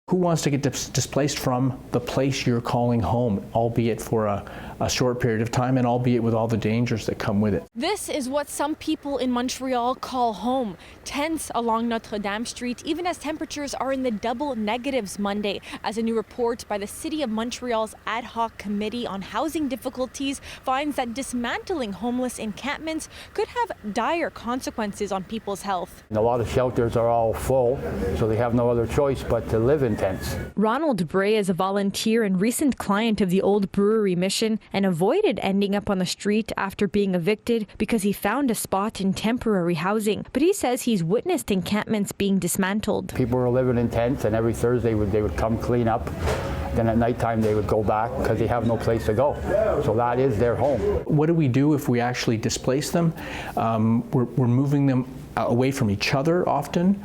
Who wants to get displaced from the place you're calling home, albeit for a short period of time and albeit with all the dangers that come with it? This is what some people in Montreal call home. Tents along Notre Dame Street, even as temperatures are in the double negatives Monday, as a new report by the City of Montreal's Ad Hoc Committee on Housing Difficulties finds that dismantling homeless encampments could have dire consequences on people's health. A lot of shelters are all full, so they have no other choice but to live in tents. Ronald Bray is a volunteer and recent client of the Old Brewery Mission and avoided ending up on the street after being evicted because he found a spot in temporary housing. But he says he's witnessed encampments being dismantled. People were living in tents, and every Thursday they would come clean up. Then at nighttime they would go back because they have no place to go. So that is their home. What do we do if we actually displace them? We're moving them away from each other often.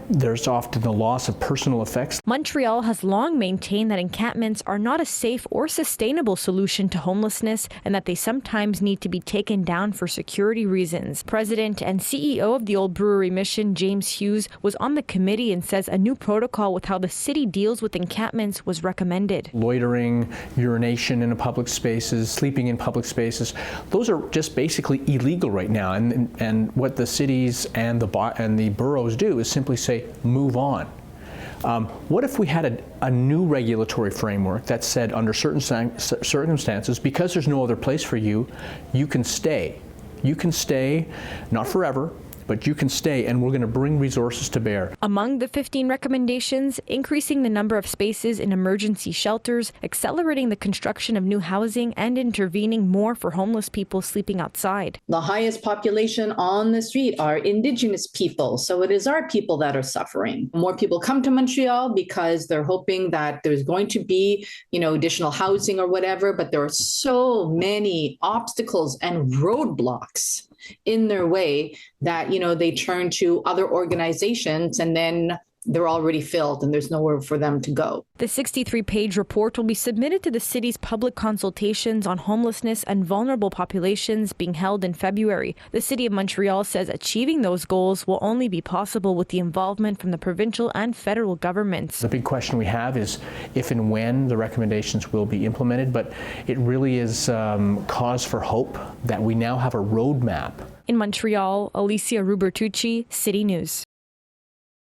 There's often the loss of personal effects. Montreal has long maintained that encampments are not a safe or sustainable solution to homelessness and that they sometimes need to be taken down for security reasons. President and CEO of the Old Brewery Mission, James Hughes, was on the committee and says a new protocol with how the city deals with encampments was recommended. Loitering, urination in public spaces, sleeping in public spaces, those are just basically illegal right now. And what the cities and the boroughs do is simply say, move on. What if we had a new regulatory framework that said under certain circumstances, because there's no other place for you, you can stay. You can stay, not forever, but you can stay, and we're going to bring resources to bear. Among the 15 recommendations, increasing the number of spaces in emergency shelters, accelerating the construction of new housing, and intervening more for homeless people sleeping outside. The highest population on the street are Indigenous people, so it is our people that are suffering. More people come to Montreal because they're hoping that there's going to be, additional housing or whatever, but there are so many obstacles and roadblocks in their way that, they turn to other organizations and then they're already filled and there's nowhere for them to go. The 63-page report will be submitted to the city's public consultations on homelessness and vulnerable populations being held in February. The City of Montreal says achieving those goals will only be possible with the involvement from the provincial and federal governments. The big question we have is if and when the recommendations will be implemented, but it really is cause for hope that we now have a roadmap. In Montreal, Alyssia Rubertucci, City News.